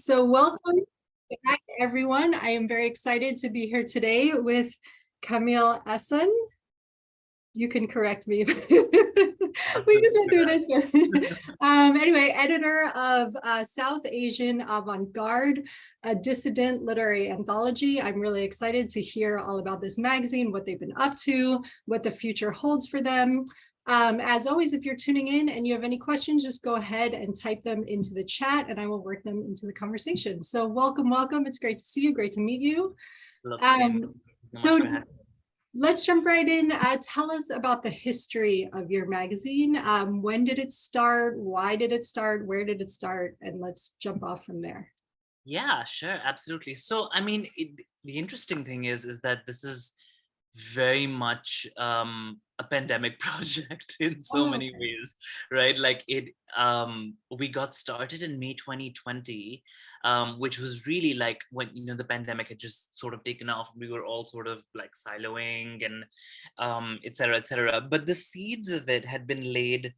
So welcome back, everyone. I am very excited to be here today with Kamil Ashan. You can correct me. We just went through this. Anyway, editor of South Asian Avant-Garde, a Dissident Literary Anthology. I'm really excited to hear all about this magazine, what they've been up to, what the future holds for them. As always, if you're tuning in and you have any questions, just go ahead and type them into the chat and I will work them into the conversation. So welcome, welcome. It's great to see you. Great to meet you. So let's jump right in. Tell us about the history of your magazine. When did it start? Why did it start? Where did it start? And let's jump off from there. Yeah, sure, absolutely. So, I mean, the interesting thing is that this is very much a pandemic project in so many ways, right? Like we got started in May 2020, which was really like when, the pandemic had just sort of taken off. We were all sort of like siloing and et cetera, et cetera. But the seeds of it had been laid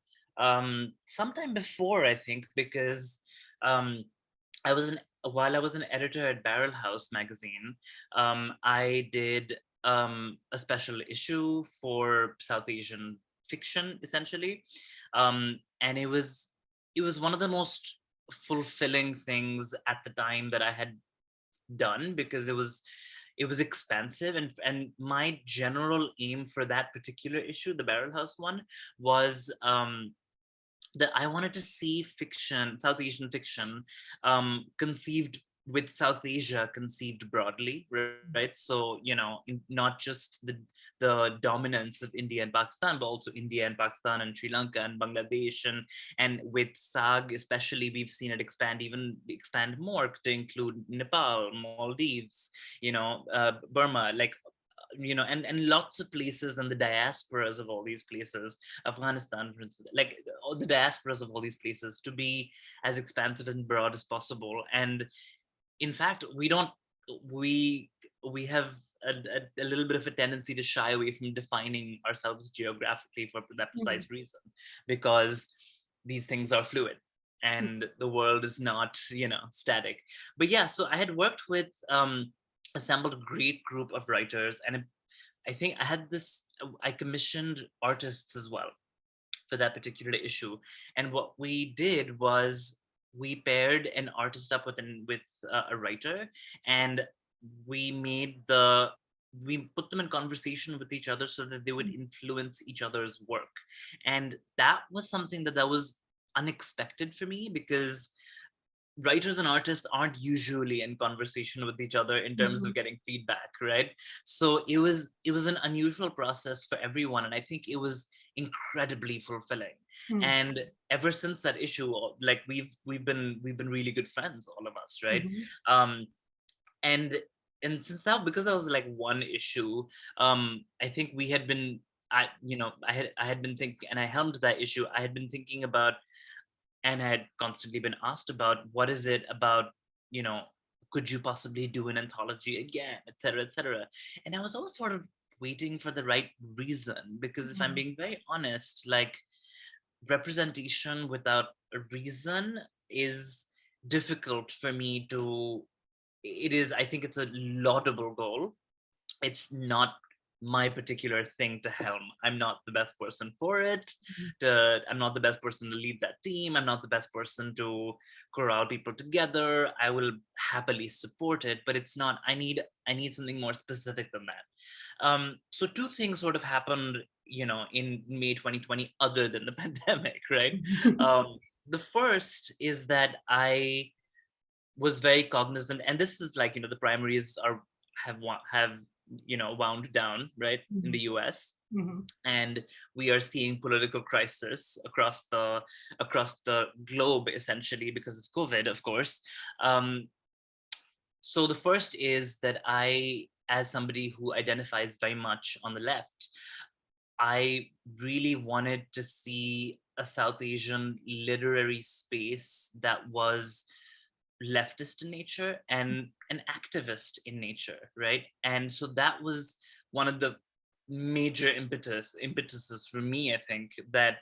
sometime before, I think, because while I was an editor at Barrel House magazine, I did a special issue for South Asian fiction, essentially, and it was one of the most fulfilling things at the time that I had done, because it was expensive, and my general aim for that particular issue, the Barrel House one, was that I wanted to see fiction, South Asian fiction, conceived with South Asia conceived broadly, right? So, not just the dominance of India and Pakistan, but also India and Pakistan and Sri Lanka and Bangladesh, and with SAG especially, we've seen it expand more to include Nepal, Maldives, Burma, like, and lots of places, and the diasporas of all these places, Afghanistan, for instance, like all the diasporas of all these places, to be as expansive and broad as possible. And in fact, we have a little bit of a tendency to shy away from defining ourselves geographically for that precise reason, because these things are fluid and the world is not, static. But yeah, so I had worked with assembled a great group of writers, and I think I commissioned artists as well for that particular issue. And what we did was we paired an artist up with a writer, and we put them in conversation with each other so that they would influence each other's work. And that was something that was unexpected for me, because writers and artists aren't usually in conversation with each other in terms of getting feedback, right? So it was an unusual process for everyone, and I think it was incredibly fulfilling. And ever since that issue, like we've been really good friends, all of us, right? And since that, because that was like one issue, I think we had been I had been thinking, and I helmed that issue. I had been thinking about, and I had constantly been asked about, what is it about, could you possibly do an anthology again, et cetera, et cetera. And I was always sort of waiting for the right reason, because if I'm being very honest, like, representation without a reason is difficult for me to, I think it's a laudable goal. It's not my particular thing to helm. I'm not the best person for it. I'm not the best person to lead that team. I'm not the best person to corral people together. I will happily support it, but it's not, I need something more specific than that. So two things sort of happened, in May 2020, other than the pandemic, right? The first is that I was very cognizant, and this is like, the primaries have wound down, right, in the US. And we are seeing political crisis across the globe, essentially, because of COVID, of course. So the first is that I, as somebody who identifies very much on the left, I really wanted to see a South Asian literary space that was leftist in nature and an activist in nature, right? And so that was one of the major impetuses for me, I think, that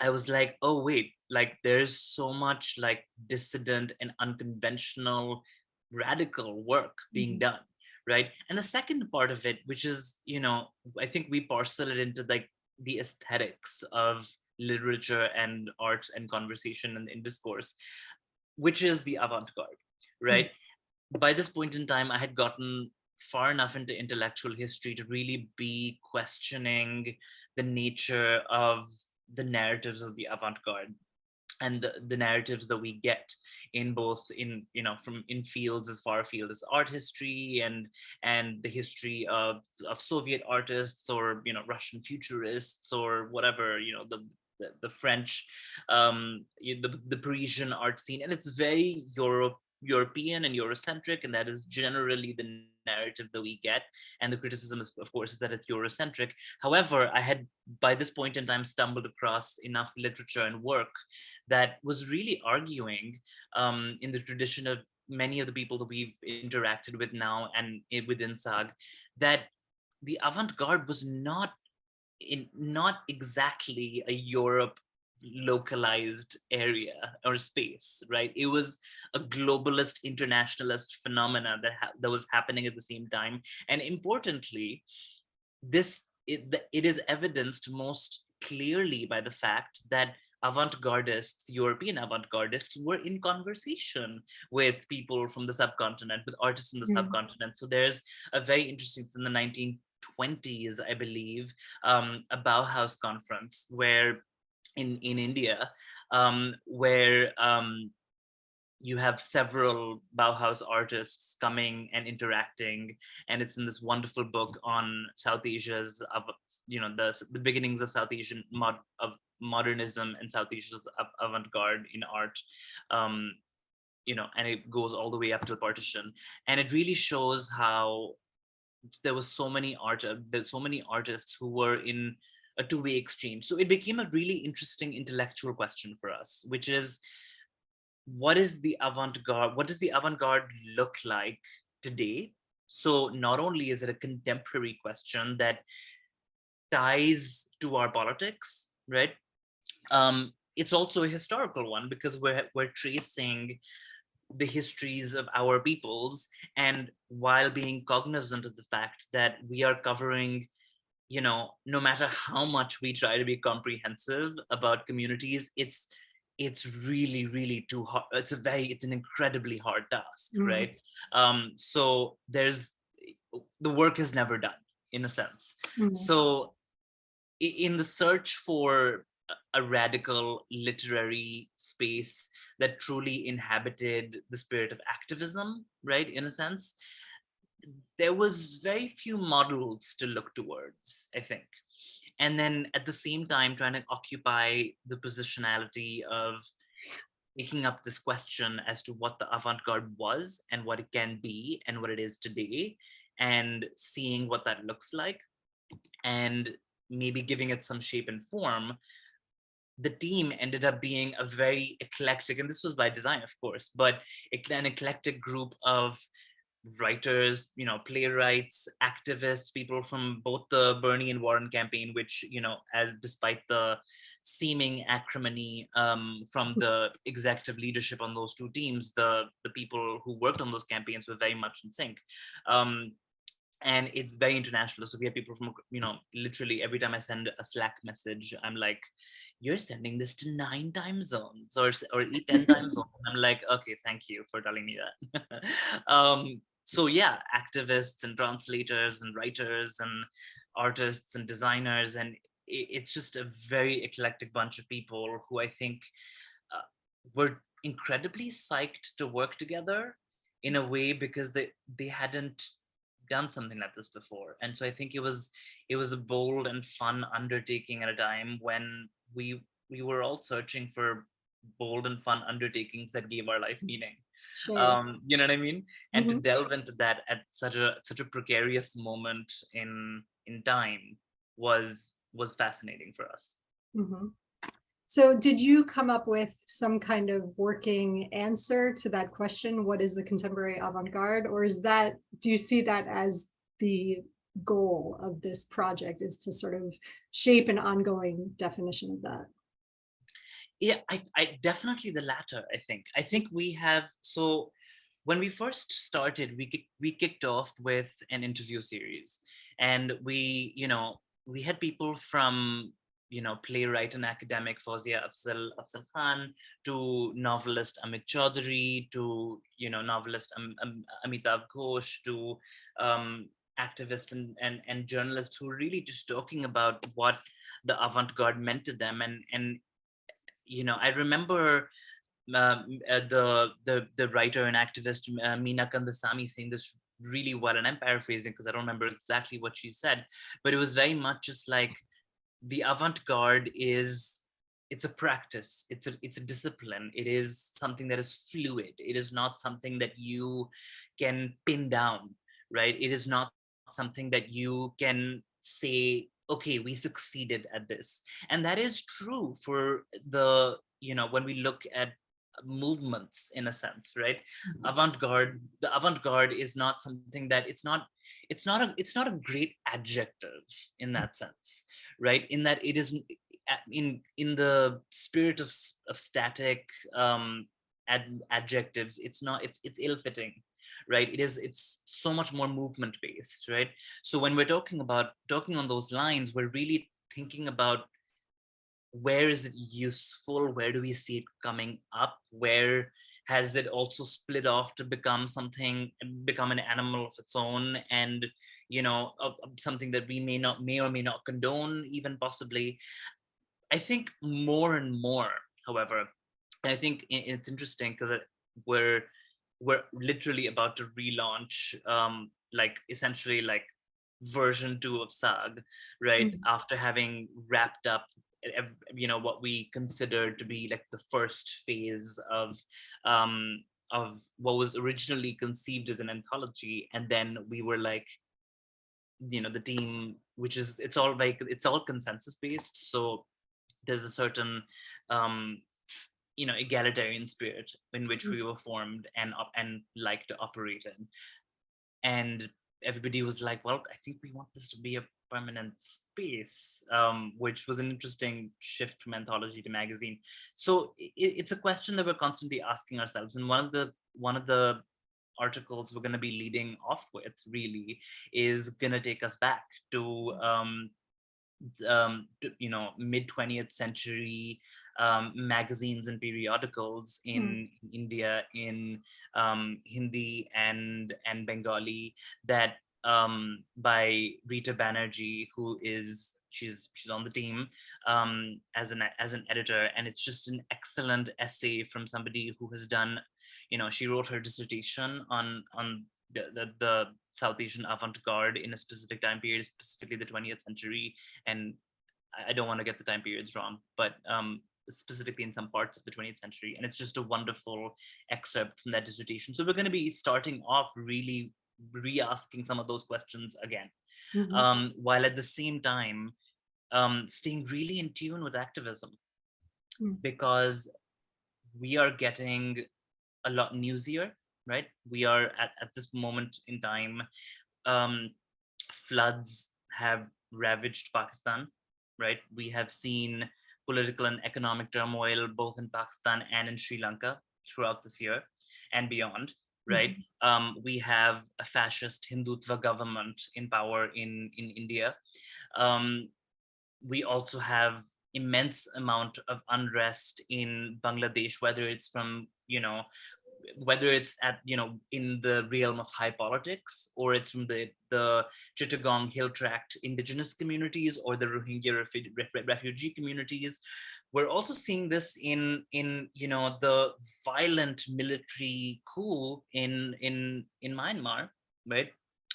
I was like, oh wait, like there's so much like dissident and unconventional radical work being done, right? And the second part of it, which is, I think we parcel it into like the aesthetics of literature and art and conversation and in discourse, which is the avant-garde, right? By this point in time, I had gotten far enough into intellectual history to really be questioning the nature of the narratives of the avant-garde and the narratives that we get in both from in fields as far afield as art history and the history of Soviet artists, or Russian futurists, or whatever, the French, the Parisian art scene, and it's very European and Eurocentric, and that is generally the narrative that we get. And the criticism is, of course, is that it's Eurocentric. However, I had by this point in time stumbled across enough literature and work that was really arguing, in the tradition of many of the people that we've interacted with now and within SAG, that the avant-garde was not exactly a Europe localized area or space, right? It was a globalist internationalist phenomena that was happening at the same time. And importantly, it is evidenced most clearly by the fact that avant-gardists, European avant-gardists, were in conversation with people from the subcontinent, with artists from the subcontinent. So there's a very interesting, it's in the 1920s, I believe, a Bauhaus conference where in India, where you have several Bauhaus artists coming and interacting, and it's in this wonderful book on South Asia's, the beginnings of South Asian modernism and South Asia's avant-garde in art, and it goes all the way up to the partition, and it really shows how there was so many artists who were in a two-way exchange. So it became a really interesting intellectual question for us, which is, what does the avant-garde look like today? So not only is it a contemporary question that ties to our politics, right? It's also a historical one, because we're tracing the histories of our peoples, and while being cognizant of the fact that we are covering, no matter how much we try to be comprehensive about communities, it's really, really too hard. It's an incredibly hard task, right? So the work is never done, in a sense. So in the search for a radical literary space that truly inhabited the spirit of activism, right, in a sense, there was very few models to look towards, I think. And then at the same time, trying to occupy the positionality of taking up this question as to what the avant-garde was and what it can be and what it is today, and seeing what that looks like, and maybe giving it some shape and form. The team ended up being a very eclectic, and this was by design, of course, but an eclectic group of writers, playwrights, activists, people from both the Bernie and Warren campaign, which, as despite the seeming acrimony from the executive leadership on those two teams, the people who worked on those campaigns were very much in sync. And it's very international. So we have people from, literally every time I send a Slack message, I'm like, you're sending this to 9 time zones or 10 time zones. I'm like, okay, thank you for telling me that. So yeah, activists and translators and writers and artists and designers. And it's just a very eclectic bunch of people who I think were incredibly psyched to work together in a way, because they hadn't done something like this before. And so I think it was a bold and fun undertaking at a time when we were all searching for bold and fun undertakings that gave our life meaning. Sure. You know what I mean? And to delve into that at such a precarious moment in time was fascinating for us. So did you come up with some kind of working answer to that question? What is the contemporary avant-garde? Or do you see that as the goal of this project, is to sort of shape an ongoing definition of that? Yeah, I definitely the latter. I think we have, so when we first started, we kicked off with an interview series, and we had people from, playwright and academic Fawzia Afzal Khan, to novelist Amit Chaudhary, to novelist Amitav Ghosh, to activists and journalists who were really just talking about what the avant-garde meant to them. And I remember the writer and activist Meena Kandasamy saying this really well, and I'm paraphrasing because I don't remember exactly what she said, but it was very much just like the avant-garde it's a practice, it's a discipline, it is something that is fluid, it is not something that you can pin down, right? It is not something that you can say, okay, we succeeded at this. And that is true for when we look at movements, in a sense, right? The avant-garde is not something that it's not a great adjective in that sense, right? In that it is in the spirit of static adjectives, it's ill-fitting, right? It's so much more movement based, right? So when we're talking on those lines, we're really thinking about where is it useful, where do we see it coming up, where has it also split off to become an animal of its own, and of something that we may or may not condone, even possibly. I think more and more, however, and I think it's interesting because we're literally about to relaunch like essentially like version 2 of SAG, right? After having wrapped up what we consider to be like the first phase of what was originally conceived as an anthology, and then we were like, the team, which is it's all consensus based, so there's a certain um egalitarian spirit in which we were formed and like to operate in. And everybody was like, well, I think we want this to be a permanent space, which was an interesting shift from anthology to magazine. So it's a question that we're constantly asking ourselves, and one of the articles we're going to be leading off with really is going to take us back to mid 20th century magazines and periodicals in India in Hindi and Bengali, that by Rita Banerjee, who is she's on the team as an editor, and it's just an excellent essay from somebody who has done, she wrote her dissertation on the South Asian avant-garde in a specific time period, specifically the 20th century. And I don't want to get the time periods wrong, but specifically in some parts of the 20th century. And it's just a wonderful excerpt from that dissertation. So we're going to be starting off really re-asking some of those questions again, while at the same time staying really in tune with activism, because we are getting a lot newsier, right? We are at this moment in time, floods have ravaged Pakistan, right? We have seen political and economic turmoil both in Pakistan and in Sri Lanka throughout this year and beyond, right? We have a fascist Hindutva government in power in India. We also have immense amount of unrest in Bangladesh, whether it's from, whether it's at, in the realm of high politics, or it's from the Chittagong Hill Tract indigenous communities, or the Rohingya refugee communities. We're also seeing this in the violent military coup in Myanmar, right?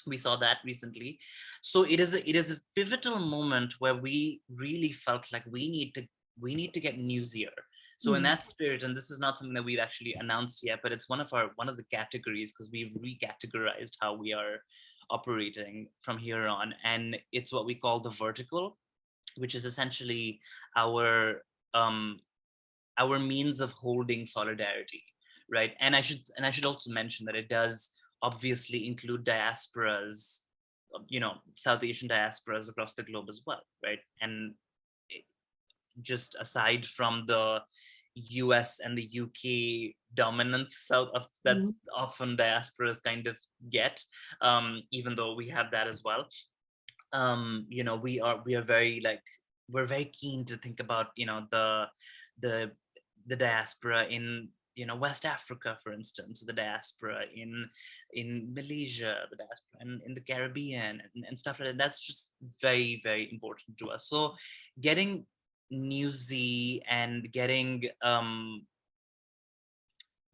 We saw that recently. So it is a pivotal moment where we really felt like we need to get newsier. So in that spirit, and this is not something that we've actually announced yet, but it's one of the categories, because we've recategorized how we are operating from here on, and it's what we call the vertical, which is essentially our means of holding solidarity, right? And I should also mention that it does obviously include diasporas, South Asian diasporas across the globe as well, right? And just aside from the US and the UK dominance that's often diasporas kind of get, even though we have that as well. You know, we are very like, we're very keen to think about, you know, the diaspora in, you know, West Africa, for instance, the diaspora in Malaysia, the diaspora in the Caribbean, and stuff like that. That's just very, very important to us. So getting newsy and getting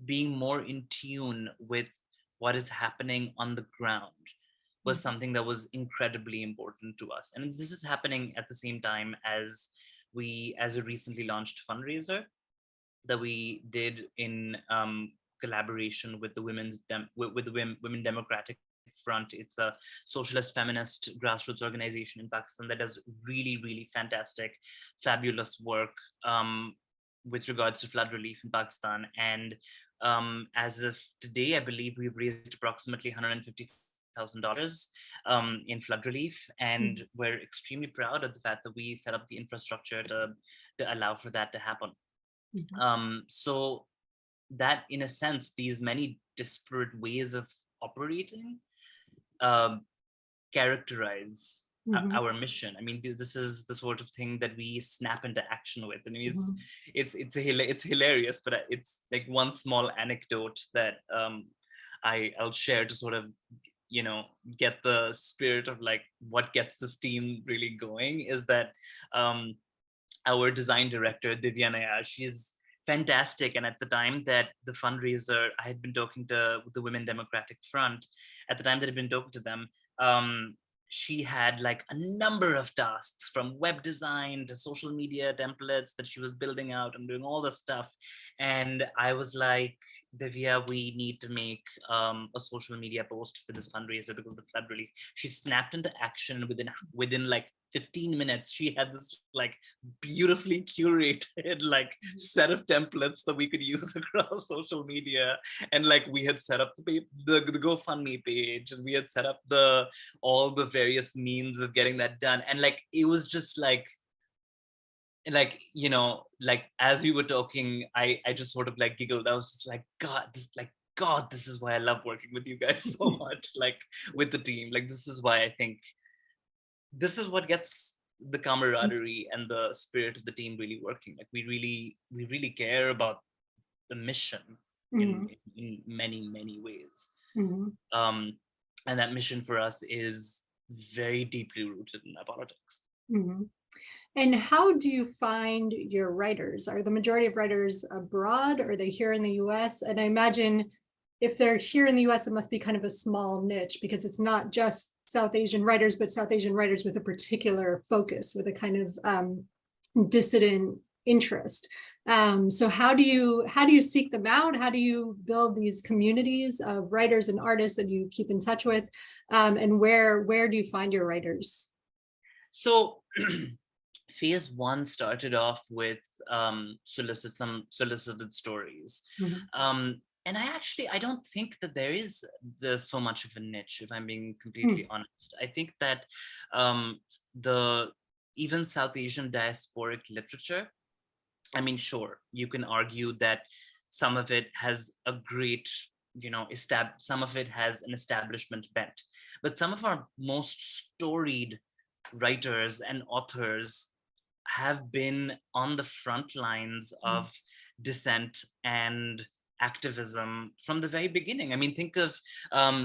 being more in tune with what is happening on the ground was something that was incredibly important to us. And this is happening at the same time as a recently launched fundraiser that we did in collaboration with the Women Democratic Front. It's a socialist feminist grassroots organization in Pakistan that does really, really fantastic, fabulous work with regards to flood relief in Pakistan. And as of today, I believe we've raised approximately $150,000 in flood relief, and we're extremely proud of the fact that we set up the infrastructure to allow for that to happen. So that, in a sense, these many disparate ways of operating characterize our mission. I mean, this is the sort of thing that we snap into action with. I mean, it's hilarious, but it's like one small anecdote that I'll share to sort of, you know, get the spirit of like what gets this team really going, is that our design director, Divya Naya, she's fantastic. And at the time that the fundraiser, I had been talking to the Women Democratic Front, at the time that I'd been talking to them, she had like a number of tasks, from web design to social media templates that she was building out and doing all this stuff. And I was like, Divya, we need to make a social media post for this fundraiser because of the flood relief. She snapped into action within like 15 minutes. She had this like beautifully curated like set of templates that we could use across social media. And like we had set up the GoFundMe page, and we had set up all the various means of getting that done. And like it was just like, you know, like as we were talking, I just sort of like giggled. I was just like, God, this is why I love working with you guys so much, like with the team. Like this is why I think this is what gets the camaraderie and the spirit of the team really working. Like we really care about the mission in many, many ways. And that mission for us is very deeply rooted in our politics. And how do you find your writers? Are the majority of writers abroad, or are they here in the US? And I imagine if they're here in the US, it must be kind of a small niche, because it's not just South Asian writers, but South Asian writers with a particular focus, with a kind of dissident interest. So how do you seek them out? How do you build these communities of writers and artists that you keep in touch with? And where do you find your writers? So phase one started off with solicited stories. And I don't think that there's so much of a niche, if I'm being completely honest. I think that even South Asian diasporic literature, I mean, sure, you can argue that some of it has a great, you know, some of it has an establishment bent, but some of our most storied writers and authors have been on the front lines of dissent and activism from the very beginning. I mean, think of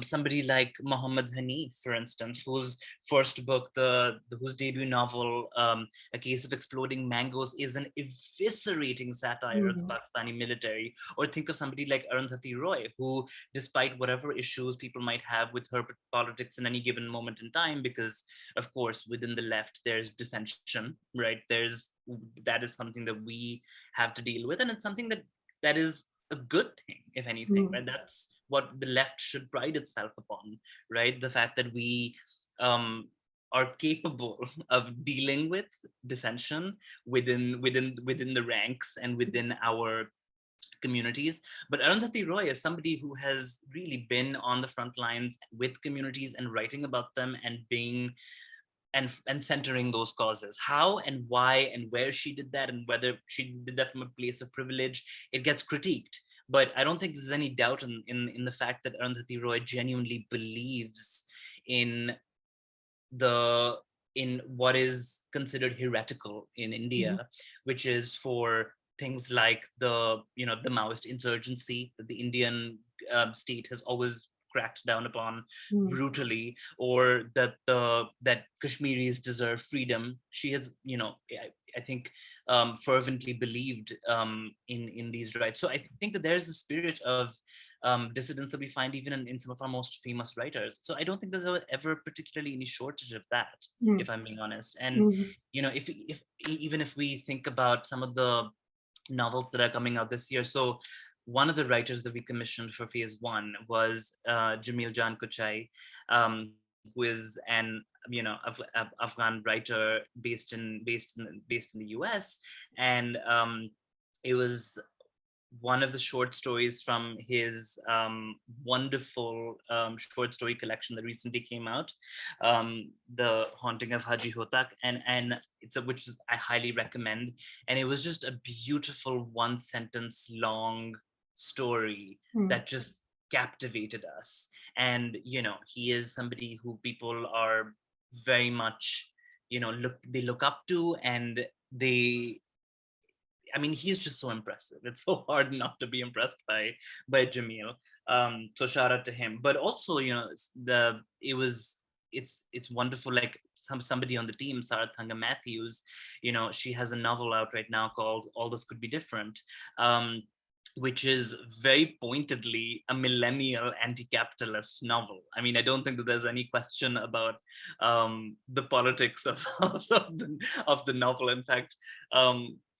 somebody like Muhammad Hanif, for instance, whose first book, whose debut novel, A Case of Exploding Mangoes, is an eviscerating satire of the Pakistani military. Or think of somebody like Arundhati Roy, who, despite whatever issues people might have with her politics in any given moment in time, because of course within the left there's dissension, right? That is something that we have to deal with, and it's something that is a good thing, if anything, right? That's what the left should pride itself upon, right? The fact that we are capable of dealing with dissension within the ranks and within our communities. But Arundhati Roy is somebody who has really been on the front lines with communities and writing about them and being and centering those causes. How and why and where she did that, and whether she did that from a place of privilege, it gets critiqued. But I don't think there's any doubt in the fact that Arundhati Roy genuinely believes in the in what is considered heretical in India, which is for things like the the Maoist insurgency that the Indian state has always cracked down upon brutally, or that Kashmiris deserve freedom. She has, I think, fervently believed in these rights. So I think that there's a spirit of dissidence that we find even in some of our most famous writers. So I don't think there's ever particularly any shortage of that, if I'm being honest. And if even if we think about some of the novels that are coming out this year, so one of the writers that we commissioned for phase one was Jamil Jan Kuchai, who is an Afghan writer based in the US, and it was one of the short stories from his wonderful short story collection that recently came out, The Haunting of Haji Hotak, and which I highly recommend. And it was just a beautiful one sentence long story that just captivated us. And he is somebody who people are very much look up to, and he's just so impressive. It's so hard not to be impressed by Jamil. So shout out to him. But also, it's wonderful. Like somebody on the team, Sarah Thanga Matthews, she has a novel out right now called All This Could Be Different, which is very pointedly a millennial anti-capitalist novel. I mean, I don't think that there's any question about the politics of the novel. In fact,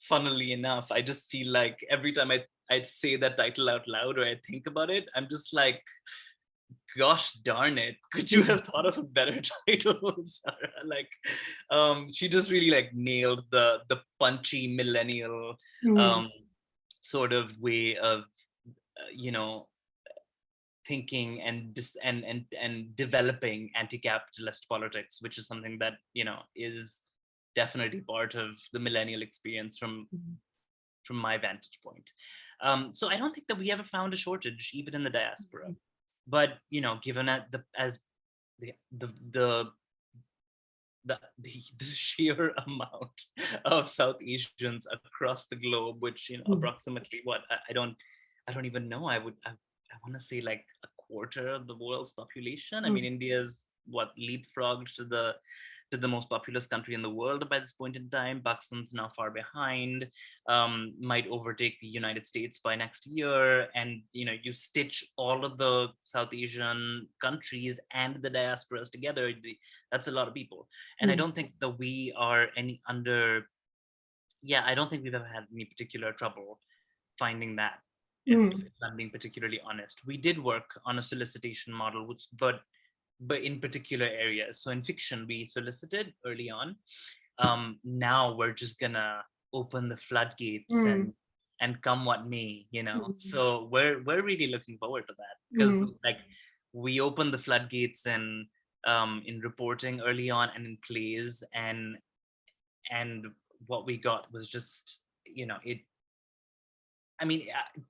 funnily enough, I just feel like every time I'd say that title out loud or I think about it, I'm just like, gosh darn it, could you have thought of a better title, Sarah? Like, she just really like nailed the punchy millennial sort of way of thinking and developing anti-capitalist politics, which is something that is definitely part of the millennial experience from my vantage point. So I don't think that we ever found a shortage even in the diaspora, but given the sheer amount of South Asians across the globe, which approximately what I don't even know. I want to say like a quarter of the world's population. I mean, India's leapfrogged to the most populous country in the world by this point in time. Pakistan's now far behind, might overtake the United States by next year. And you stitch all of the South Asian countries and the diasporas together, that's a lot of people. And I don't think that we are I don't think we've ever had any particular trouble finding that, if I'm being particularly honest. We did work on a solicitation model, but in particular areas. So in fiction, we solicited early on. Now we're just gonna open the floodgates and come what may, So we're really looking forward to that, because like we opened the floodgates in reporting early on and in plays, and what we got was just to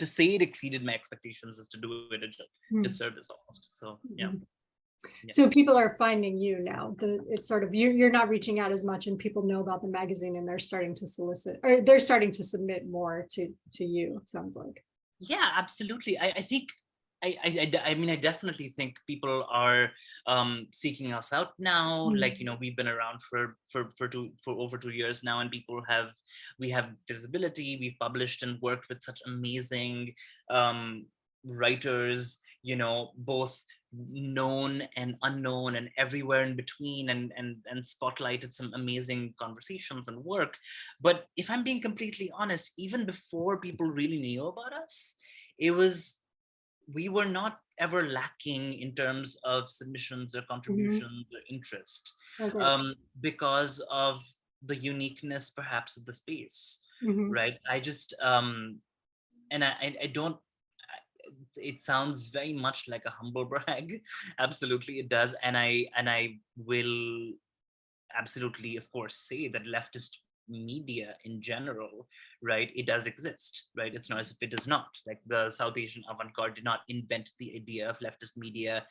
say it exceeded my expectations is to do it a disservice almost. So yeah. So people are finding you now. It's sort of you're not reaching out as much, and people know about the magazine, and they're starting to solicit, or they're starting to submit more to you. It sounds like. Yeah, absolutely. I think I definitely think people are seeking us out now. Like we've been around for over 2 years now, and we have visibility. We've published and worked with such amazing writers, both known and unknown and everywhere in between, and spotlighted some amazing conversations and work. But if I'm being completely honest, even before people really knew about us, we were not ever lacking in terms of submissions or contributions or interest, because of the uniqueness perhaps of the space, right? I just and I don't, it sounds very much like a humble brag. Absolutely it does. And I will absolutely, of course, say that leftist media in general, right, it does exist, right? It's not as if it does not. Like the South Asian avant-garde did not invent the idea of leftist media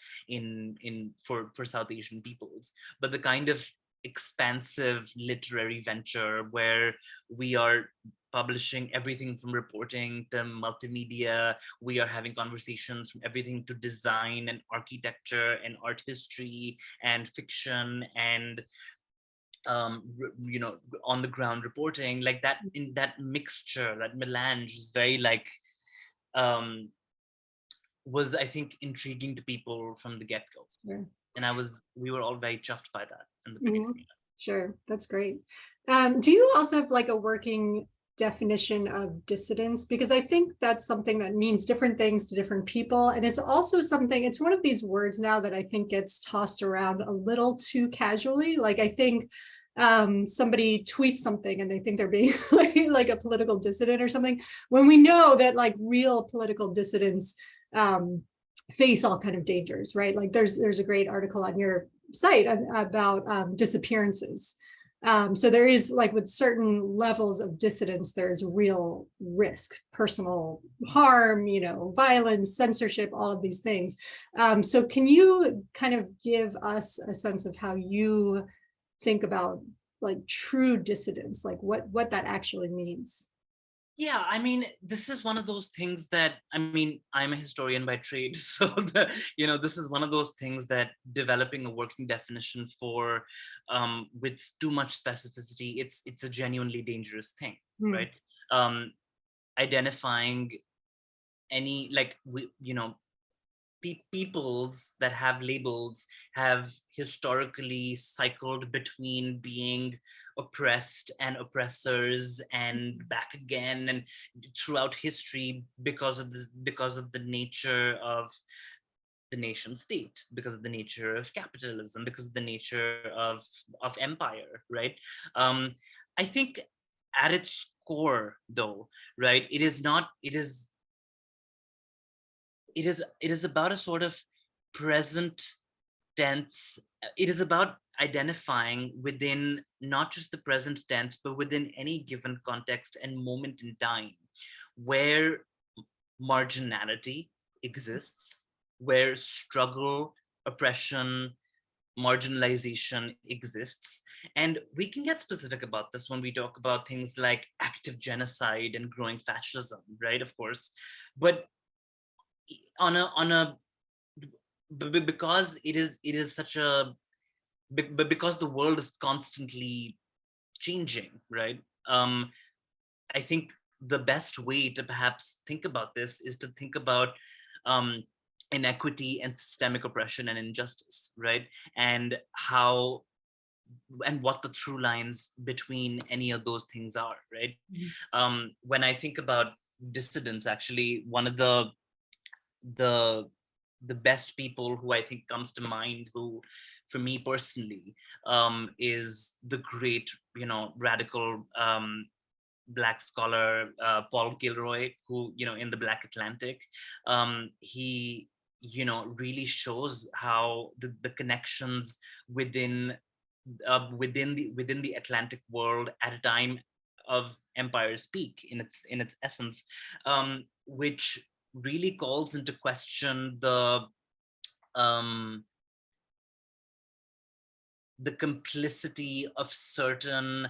for South Asian peoples, but the kind of expansive literary venture where we are publishing everything from reporting to multimedia, we are having conversations from everything to design and architecture and art history and fiction and on the ground reporting, like that, in that mixture, that melange is very like um was, I think, intriguing to people from the get-go. Sure. And we were all very chuffed by that in the Mhm. beginning. Sure, that's great. Do you also have like a working definition of dissidence? Because I think that's something that means different things to different people. And it's also something, it's one of these words now that I think gets tossed around a little too casually. Like I think somebody tweets something and they think they're being like a political dissident or something, when we know that like real political dissidents face all kind of dangers, right? Like there's a great article on your site about disappearances. So there is, like with certain levels of dissidence, there's real risk, personal harm, violence, censorship, all of these things. So can you kind of give us a sense of how you think about like true dissidence, like what that actually means? Yeah, I mean, this is one of those things that, I mean, I'm a historian by trade, so this is one of those things that developing a working definition for, with too much specificity, it's a genuinely dangerous thing, right? Identifying any, like, peoples that have labels have historically cycled between being oppressed and oppressors and back again and throughout history because of the nature of the nation state, because of the nature of capitalism, because of the nature of empire, right? I think at its core, though, right, it is about a sort of present tense. It is about identifying within not just the present tense, but within any given context and moment in time where marginality exists, where struggle, oppression, marginalization exists. And we can get specific about this when we talk about things like active genocide and growing fascism, right? Of course. But because it is such a, but because the world is constantly changing, right? I think the best way to perhaps think about this is to think about inequity and systemic oppression and injustice, right? And how and what the through lines between any of those things are, right? When I think about dissidents, actually, one of the best people who I think comes to mind, who for me personally is the great radical Black scholar Paul Gilroy, who in the Black Atlantic, he really shows how the connections within the Atlantic world at a time of empire's peak in its essence, which really calls into question the complicity of certain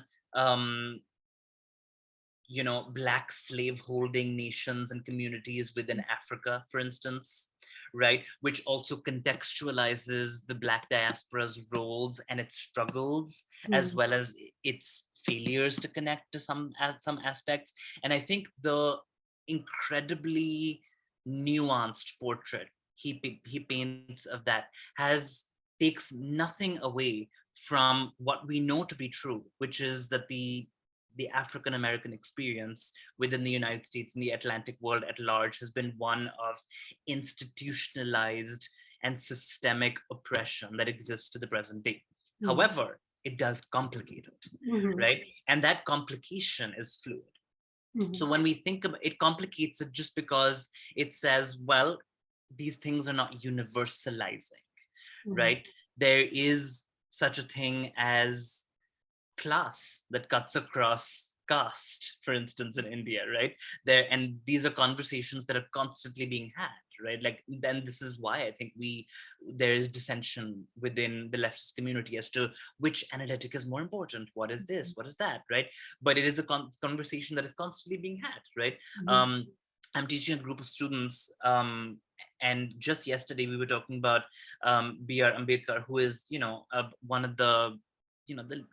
Black slave-holding nations and communities within Africa, for instance, right? Which also contextualizes the Black diaspora's roles and its struggles, as well as its failures to connect to some aspects. And I think the incredibly nuanced portrait he paints of that takes nothing away from what we know to be true, which is that the African-American experience within the United States and the Atlantic world at large has been one of institutionalized and systemic oppression that exists to the present day. However, it does complicate it, right? And that complication is fluid. So when we think about it, complicates it just because it says, well, these things are not universalizing, right? There is such a thing as class that cuts across caste, for instance, in India, right? And these are conversations that are constantly being had, right? Like, then this is why I think there is dissension within the leftist community as to which analytic is more important. What is this? What is that? Right? But it is a conversation that is constantly being had, right? I'm teaching a group of students, and just yesterday we were talking about B.R. Ambedkar, who is, one of the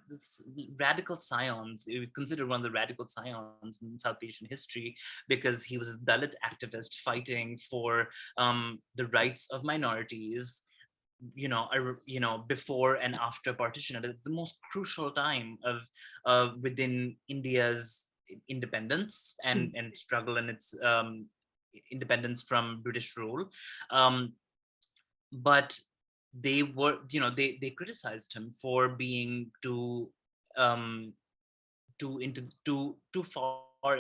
this radical scions, considered one of the radical scions in South Asian history, because he was a Dalit activist fighting for the rights of minorities, before and after partition, at the most crucial time of within India's independence and struggle and its independence from British rule. But they were, they criticized him for being too far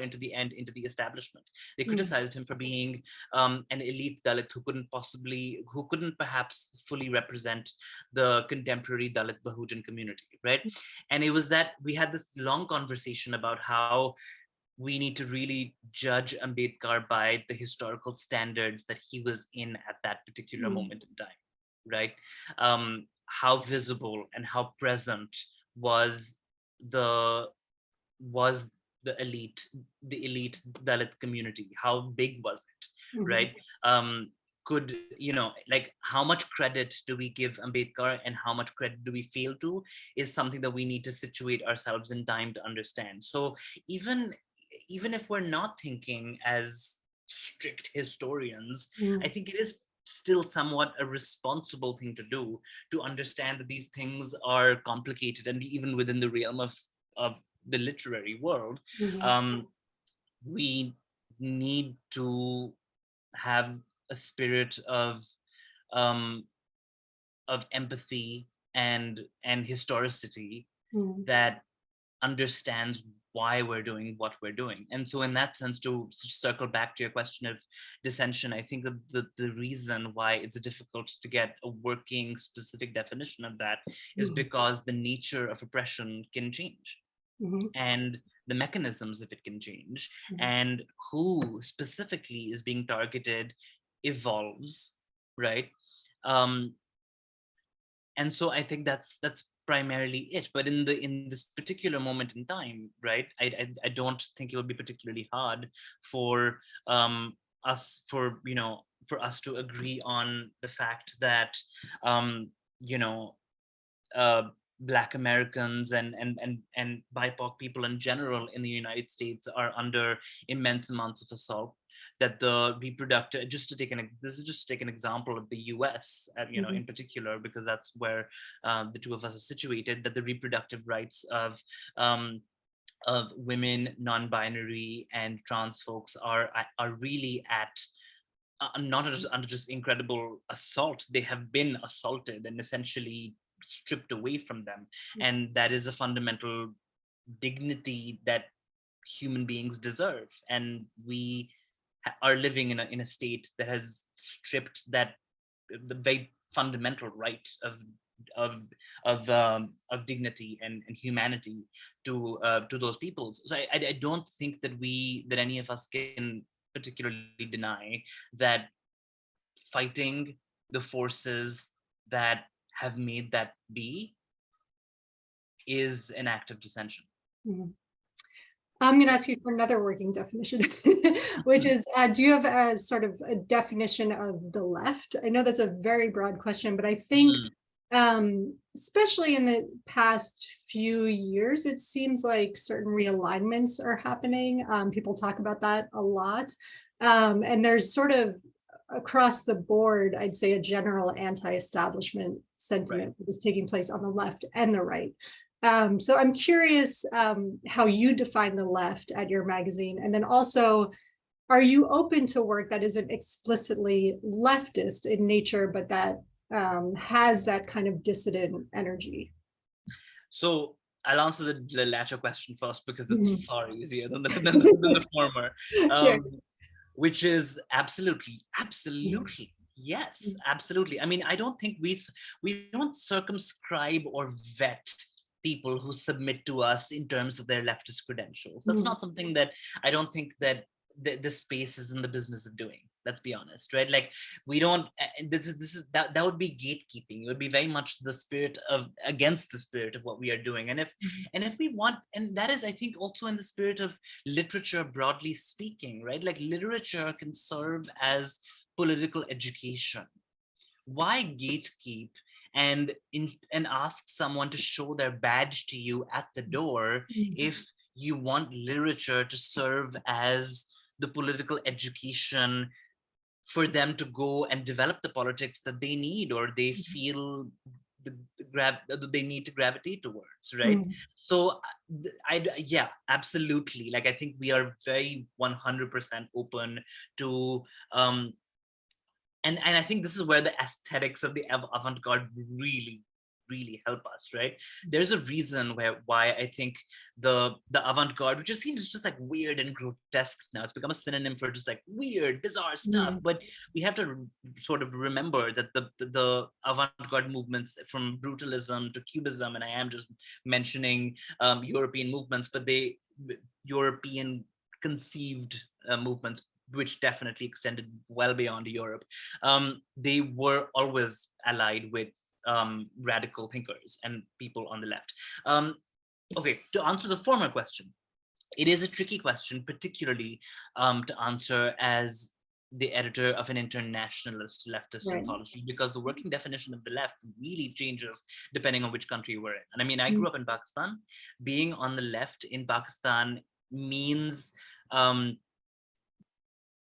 into the establishment. They criticized him for being an elite Dalit who couldn't perhaps fully represent the contemporary Dalit Bahujan community, right? And it was that we had this long conversation about how we need to really judge Ambedkar by the historical standards that he was in at that particular moment in time, right? How visible and how present was the elite Dalit community? How big was it, right? Could, like, how much credit do we give Ambedkar and how much credit do we fail to, is something that we need to situate ourselves in time to understand. So even if we're not thinking as strict historians, I think it is still somewhat a responsible thing to do, to understand that these things are complicated, and even within the realm of the literary world, we need to have a spirit of empathy and historicity that understands why we're doing what we're doing. And so in that sense, to circle back to your question of dissension, I think that the reason why it's difficult to get a working specific definition of that is because the nature of oppression can change. And the mechanisms of it can change, and who specifically is being targeted evolves, right? And so I think that's primarily it. But in this particular moment in time, right, I don't think it would be particularly hard for us to agree on the fact that Black Americans and BIPOC people in general in the United States are under immense amounts of assault. That the reproductive, this is just to take an example of the US, in particular, because that's where the two of us are situated, that the reproductive rights of women, non-binary, and trans folks are really at not under just incredible assault. They have been assaulted and essentially stripped away from them, and that is a fundamental dignity that human beings deserve, and we are living in a state that has stripped that, the very fundamental right of dignity and humanity to those peoples. So I don't think that any of us can particularly deny that fighting the forces that have made that be is an act of dissension. I'm going to ask you for another working definition, which is, do you have a sort of a definition of the left? I know that's a very broad question, but I think, especially in the past few years, it seems like certain realignments are happening. People talk about that a lot. And there's sort of across the board, I'd say, a general anti-establishment sentiment that is taking place on the left and the right. So I'm curious how you define the left at your magazine. And then also, are you open to work that isn't explicitly leftist in nature, but that has that kind of dissident energy? So I'll answer the latter question first, because it's far easier than the former. Sure. Which is absolutely Yes, absolutely. I mean, I don't think we don't circumscribe or vet people who submit to us in terms of their leftist credentials. That's not something that I don't think that the space is in the business of doing. Let's be honest, right? Like we don't. This is that would be gatekeeping. It would be very much the spirit of against the spirit of what we are doing. And if we want, and that is, I think, also in the spirit of literature broadly speaking, right? Like literature can serve as political education. Why gatekeep and ask someone to show their badge to you at the door if you want literature to serve as the political education for them to go and develop the politics that they need or they feel they need to gravitate towards, right? So yeah, absolutely. Like I think we are very 100% open to and I think this is where the aesthetics of the avant-garde really help us, right? There's a reason why I think the avant-garde, which just seems just like weird and grotesque now, it's become a synonym for just like weird, bizarre stuff. But we have to sort of remember that the avant-garde movements from brutalism to cubism, and I am just mentioning European movements, but they European conceived movements which definitely extended well beyond Europe. They were always allied with radical thinkers and people on the left. Okay, to answer the former question, it is a tricky question, particularly to answer as the editor of an internationalist leftist anthology, because the working definition of the left really changes depending on which country we're in. And I mean, I grew up in Pakistan. Being on the left in Pakistan means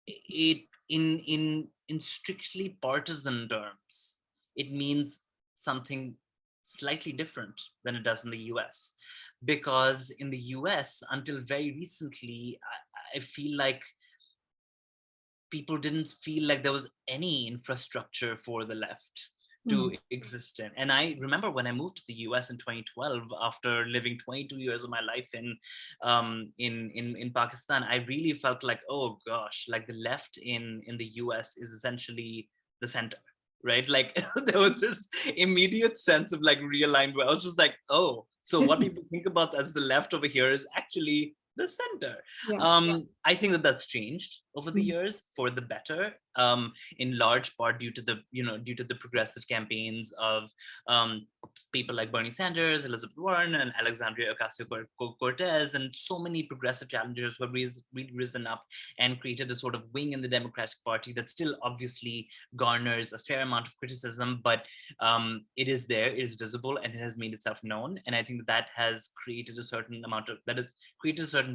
it in strictly partisan terms, it means something slightly different than it does in the US. Because in the US, until very recently, I feel like people didn't feel like there was any infrastructure for the left to exist in. And I remember when I moved to the US in 2012, after living 22 years of my life in Pakistan, I really felt like, oh gosh, like the left in the US is essentially the center, right? Like there was this immediate sense of like realigned where I was just like, oh, so what people think about as the left over here is actually the center. I think that that's changed over the years for the better, in large part due to the progressive campaigns of people like Bernie Sanders, Elizabeth Warren, and Alexandria Ocasio-Cortez, and so many progressive challengers who have risen up and created a sort of wing in the Democratic Party that still obviously garners a fair amount of criticism, but it is there, it is visible, and it has made itself known. And I think that has created a certain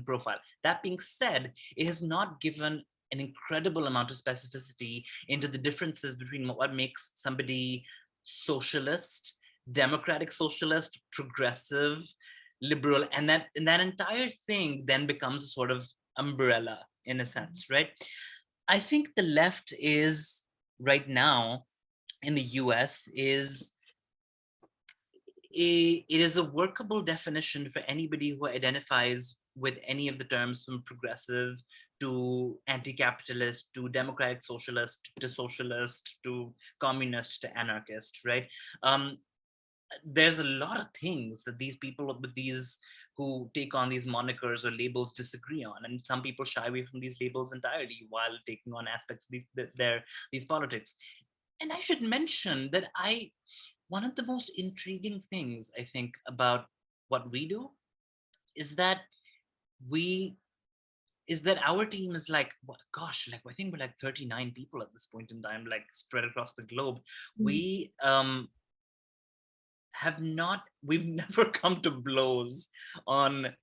profile. That being said, it has not given an incredible amount of specificity into the differences between what makes somebody socialist, democratic socialist, progressive, liberal, and that entire thing then becomes a sort of umbrella in a sense, right? I think the left is right now in the US it is a workable definition for anybody who identifies with any of the terms from progressive to anti-capitalist to democratic socialist to communist to anarchist, right? There's a lot of things that these people with these who take on these monikers or labels disagree on, and some people shy away from these labels entirely while taking on aspects of these politics. And I should mention that one of the most intriguing things I think about what we do is that our team is like, gosh, like I think we're like 39 people at this point in time, like spread across the globe. We we've never come to blows on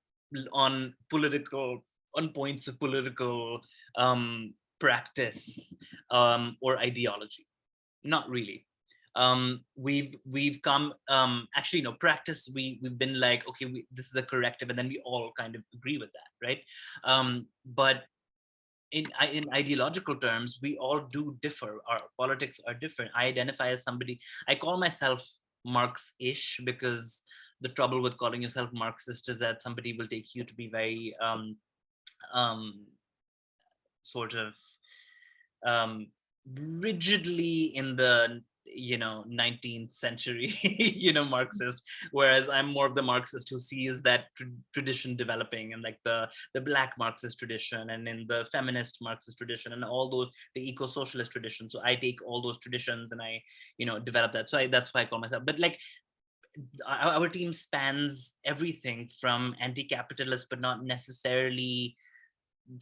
points of political practice or ideology. Not really. We've come actually no practice. We've been like, okay, this is a corrective, and then we all kind of agree with that, right? But in ideological terms, we all do differ. Our politics are different. I identify as somebody. I call myself Marx-ish because the trouble with calling yourself Marxist is that somebody will take you to be very sort of rigidly in the 19th century Marxist, whereas I'm more of the Marxist who sees that tradition developing, and like the Black Marxist tradition, and in the feminist Marxist tradition, and all those, the eco-socialist tradition. So I take all those traditions and I develop that. So that's why I call myself. But like our team spans everything from anti-capitalist but not necessarily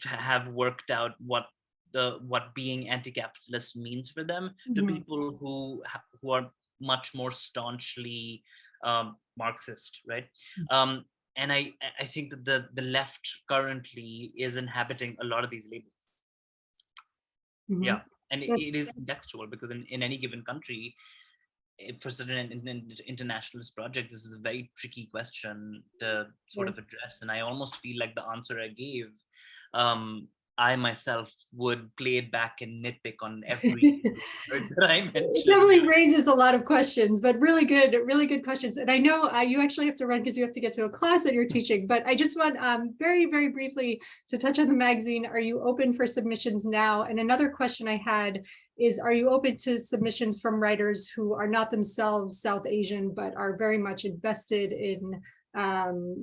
have worked out what being anti-capitalist means for them, to people who are much more staunchly Marxist, right? And I think that the left currently is inhabiting a lot of these labels. Yeah, and it is contextual, because in any given country, for certain internationalist project, this is a very tricky question to sort of address. And I almost feel like the answer I gave, I myself would play it back and nitpick on every word that I mentioned. It definitely raises a lot of questions, but really good questions. And I know you actually have to run because you have to get to a class that you're teaching, but I just want very, very briefly to touch on the magazine. Are you open for submissions now? And another question I had is, are you open to submissions from writers who are not themselves South Asian, but are very much invested in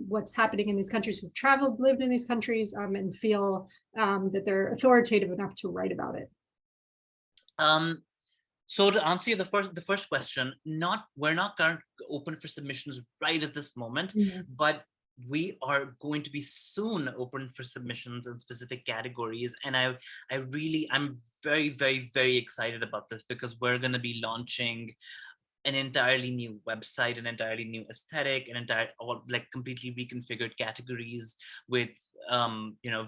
what's happening in these countries, who've traveled, lived in these countries, and feel that they're authoritative enough to write about it? So to answer the first question, we're not currently open for submissions right at this moment, but we are going to be soon open for submissions in specific categories. And I'm very, very, very excited about this, because we're going to be launching an entirely new website, an entirely new aesthetic, completely reconfigured categories with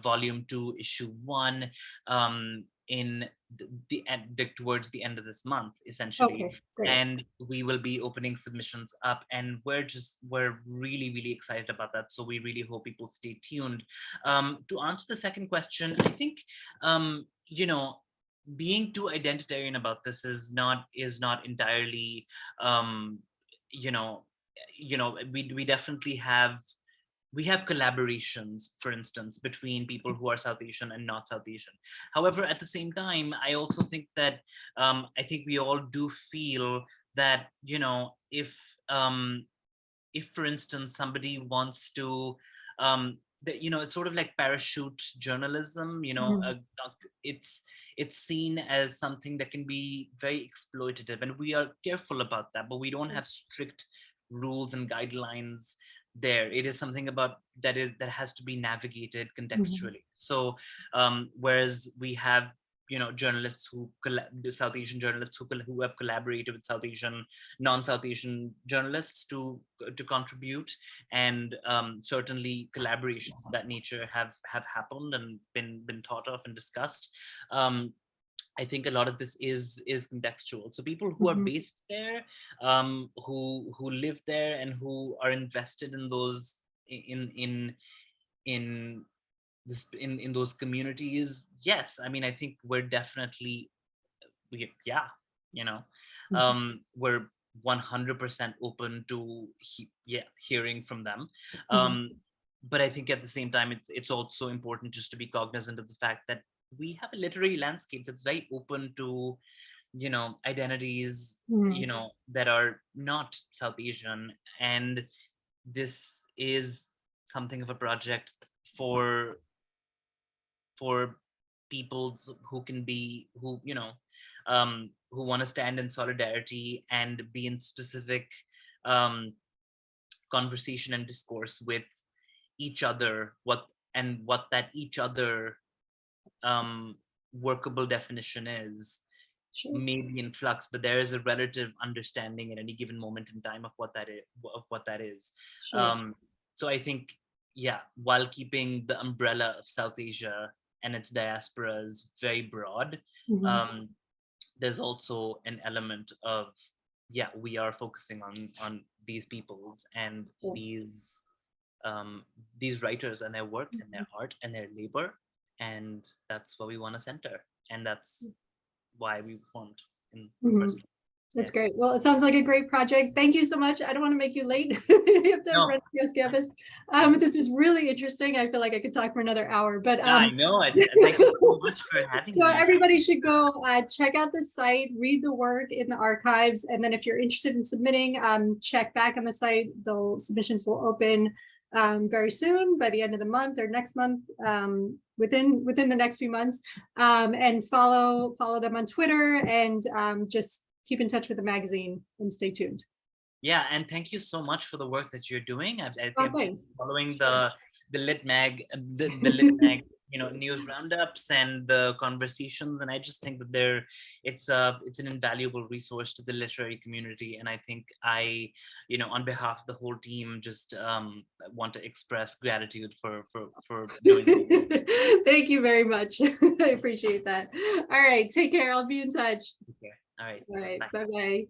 volume 2, issue 1 in towards the end of this month, essentially. Okay, great. And we will be opening submissions up, and we're really, really excited about that. So we really hope people stay tuned. To answer the second question, I think being too identitarian about this is not entirely we definitely have collaborations, for instance, between people who are South Asian and not South Asian. However, at the same time, I also think that I think we all do feel that if for instance somebody wants to it's sort of like parachute journalism, it's seen as something that can be very exploitative, and we are careful about that, but we don't have strict rules and guidelines there. It is something about that has to be navigated contextually. So whereas we have journalists South Asian journalists who have collaborated with South Asian, non-South Asian journalists to contribute, and certainly collaborations of that nature have happened and been thought of and discussed. I think a lot of this is contextual. So people who are based there, who live there, and who are invested in those in those communities, yes, I mean, I think we're definitely, we're 100% open to hearing from them. But I think at the same time, it's also important just to be cognizant of the fact that we have a literary landscape that's very open to identities that are not South Asian, and this is something of a project for people who want to stand in solidarity and be in specific conversation and discourse with each other, what that each other workable definition is. Sure. Maybe in flux, but there is a relative understanding at any given moment in time of what that is. Sure. So I think, while keeping the umbrella of South Asia and its diasporas very broad, there's also an element of we are focusing on these peoples and these writers and their work and their art and their labor, and that's what we want to center, and that's why we formed in the first place. That's great. Well, it sounds like a great project. Thank you so much. I don't want to make you late. You have to No. run to US campus. This was really interesting. I feel like I could talk for another hour, but Yeah, I know. Thank you so much for having so me. everybody should go check out the site, read the work in the archives, and then if you're interested in submitting, check back on the site. The submissions will open very soon, by the end of the month or next month, within the next few months, and follow them on Twitter, and just keep in touch with the magazine and stay tuned. Yeah, and thank you so much for the work that you're doing. I'm Thanks. following the Lit Mag, the Lit Mag, news roundups and the conversations, and I just think that it's an invaluable resource to the literary community. And I think on behalf of the whole team, just want to express gratitude for doing it. Thank you very much. I appreciate that. All right, take care. I'll be in touch. Okay. All right. All right, bye-bye.